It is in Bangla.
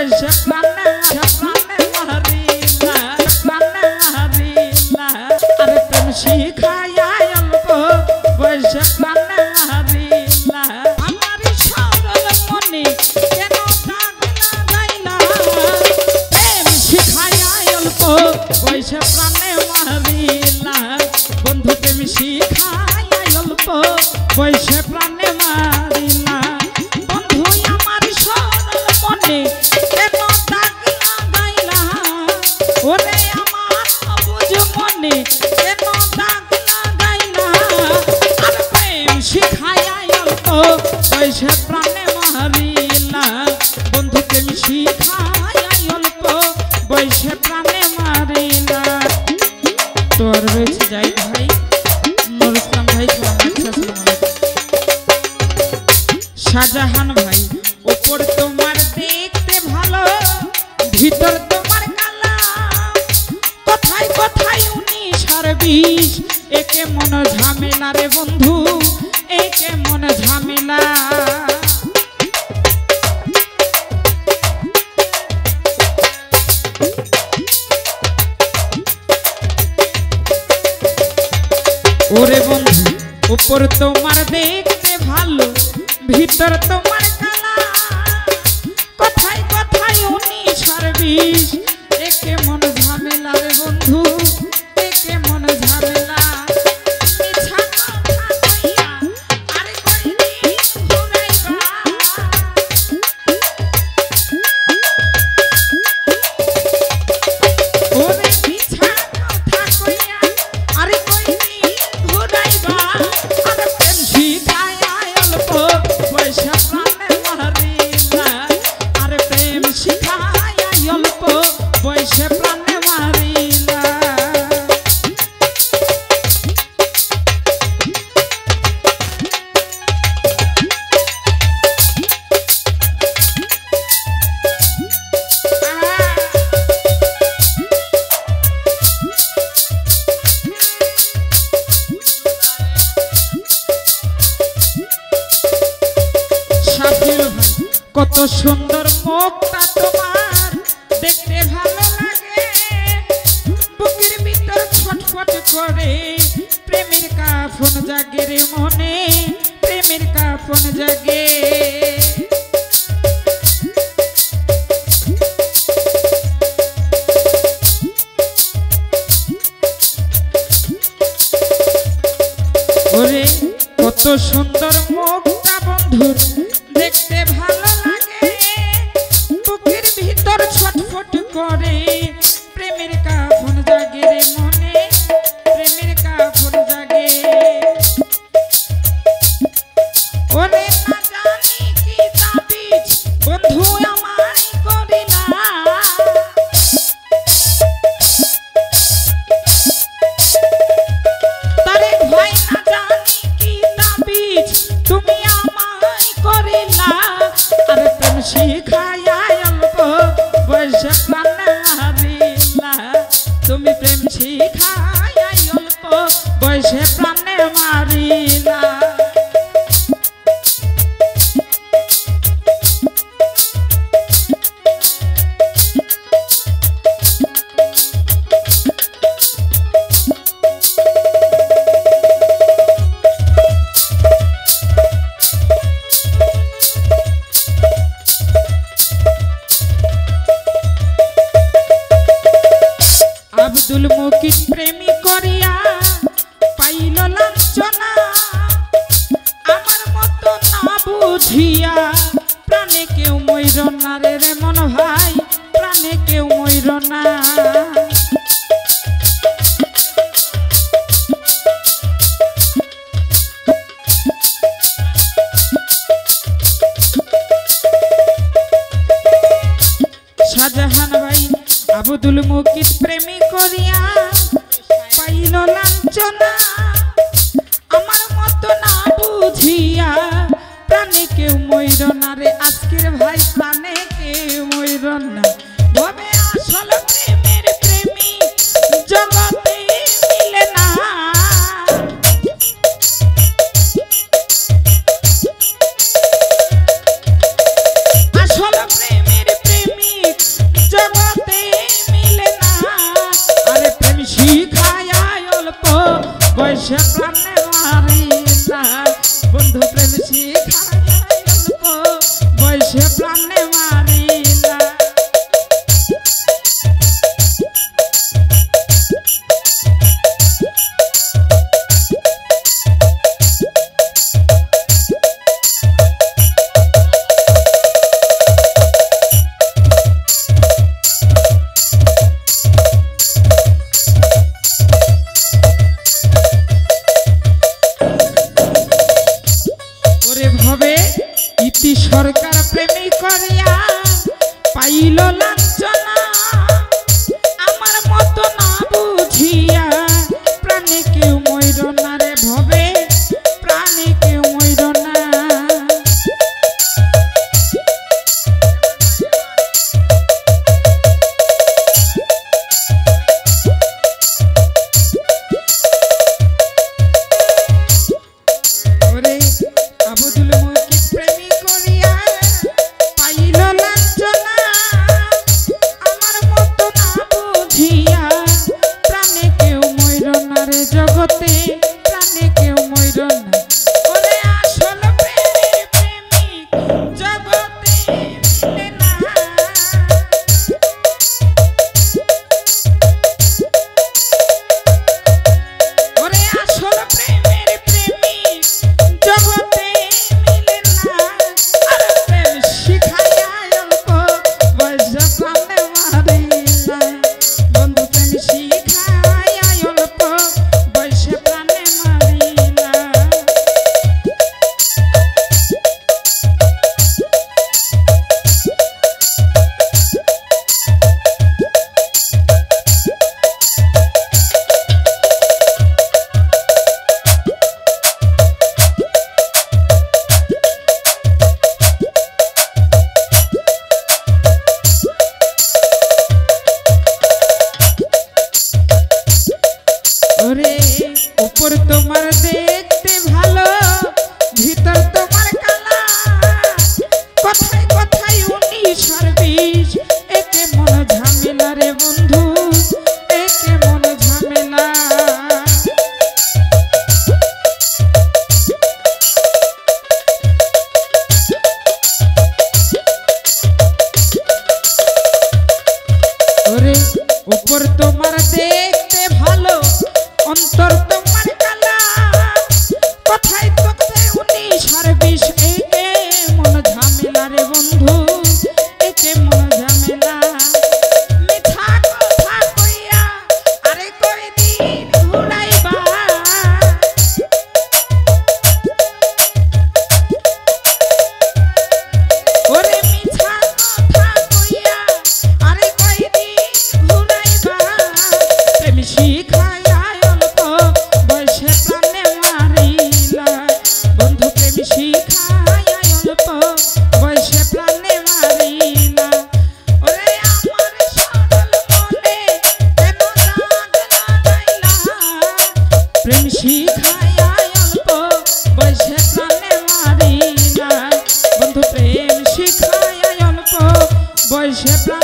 বৈশে প্রাণে মারিলা আরে প্রেম শিখায়া অল্প বৈশে প্রাণে মারিলা আমার সরল মনে কেন দাগ লাগাইলা প্রেম শিখায়া অল্প বৈশে প্রাণে মারিলা বন্ধু প্রেম শিখায়া অল্প বৈশে প্রাণে মারিলা বন্ধু আমার সরল মনে কেন দাগ লাগাইলা ওরে আমার বুঝ মনে কেন দাগ লাগাইলা আর প্রেম শিখায়া অল্প বৈশে প্রাণে মারিলা বন্ধু প্রেম শিখায়া অল্প বৈশে প্রাণে মারিলা। তো আর রয়েছে যাই ভাই নুর ইসলাম ভাই শাহজাহান ভাই উপর তোমার দেখতে ভালো ভিতর তোমার কালা কথায় কথায় 19 আর 20 একে মন ঝামেলা রে বন্ধু একে মন ঝামেলা ওরে বন্ধু উপর তোমার দেখতে ভালো ভিতর তোমার কালা কথায় কথায় 19 আর 20 একে মন ঝামেলা রে বন্ধু একে মন ঝামেলা মিছা কথা কইয়া আরে কইনি ঘুরাইবা ওরে মিছা কথা কইয়া আরে কইনি ঘুরাইবা আরে প্রেম শিখায়া অল্প বৈশে প্রাণে মারিলা আরে প্রেম শিখায়া অল্প বৈশে প্রাণে মারিলা। কত সুন্দর মুখটা তোমার দেখতে ভালো লাগে বুকের ভিতর ছটফট করে প্রেমের কাফন জাগে রে মনে প্রেমের কাফন জাগে ওরে কত সুন্দর মুখটা বন্ধুর দেখতে ভালো লাগে বুকের ভিতর ছটফট করে প্রেমের কাফন জাগে রে মনে প্রেমের কাফন জাগে ওরে না জানি কি তাবিজ বন্ধু আমায় করিলা তারে ভাই না জানি কি তাবিজ তুমি আমায় করিলা আরে প্রেম শিখায়া অল্প বৈশে প্রাণে মারিলা তুমি প্রেম শিখায়া অল্প বৈশে প্রাণে মারিলা। আব্দুল মুকিত প্রেমী করিয়া পাইল লাঞ্ছনা আমার মতো না বুঝিয়া প্রাণে কেউ মইর না রে মন ভাই প্রাণে কেউ মইর না শাহজাহান ভাই আব্দুল মুকিত প্রেমী করিয়া পাইল লাঞ্ছনা আমার মতো না বুঝিয়া প্রাণে কেউ মইর না রে আজকের ভাই প্রাণে কেউ মইর না তবে আসল প্রেমের প্রেমী জগতে মিলে না আসল প্রেমের প্রেমী প্রাণে মারিলা। ইতি সরকার প্রেমী করিয়া পাইল লাঞ্ছনা, আমার মতো না বুঝিয়া প্রাণে কেউ মইর না রে ভবে, প্রাণে কেউ মইর না। ওরে আবুদুল মুকিত প্রেমী করিয়া পাইল লাঞ্ছনা, আমার মতো না বুঝিয়া প্রাণে কেউ মইর না রে জগতে, প্রাণে কেউ মইর না। ওরে আসল প্রেমের প্রেমিক জগতে মিলে না। ওরে আসল প্রেমের প্রেমিক জগতে মিলে না। আর প্রেম শিখাইয়া অল্প বয়সে প্রাণে মারিলা, বন্ধু প্রেম শিখাইয়া অল্প বয়সে প্রাণে মারিলা। ওরে উপর তোমার দেখতে ভালো, ভিতর তোমার কালা, কথায় কথায় 19-20, একে মন ঝামেলা রে বন্ধু, একে মন ঝামেলা। ওরে উপর তোমার দেখতে ভালো, অন্তর তোমার কালা, কথায় কথায় 19-20, একে মন ঝামেলা রে বন্ধু, একে মন ঝামেলা। মিঠা কথা কইয়া আরে কয়দিন ঘুরাইবা, ওরে মিঠা কথা কইয়া আরে কয়দিন ঘুরাইবা। প্রেম শিখাইয়া অল্প বয়সে প্রাণে মারিলা, বন্ধু প্রেম শিখাইয়া অল্প বয়সে প্রাণে মারিলা। ওরে আমার সরল মনে কেন দাগ লাগাইলা, প্রেম শিখাইয়া অল্প বয়সে প্রাণে মারিলা, বন্ধু প্রেম শিখাইয়া অল্প বয়সে প্রাণে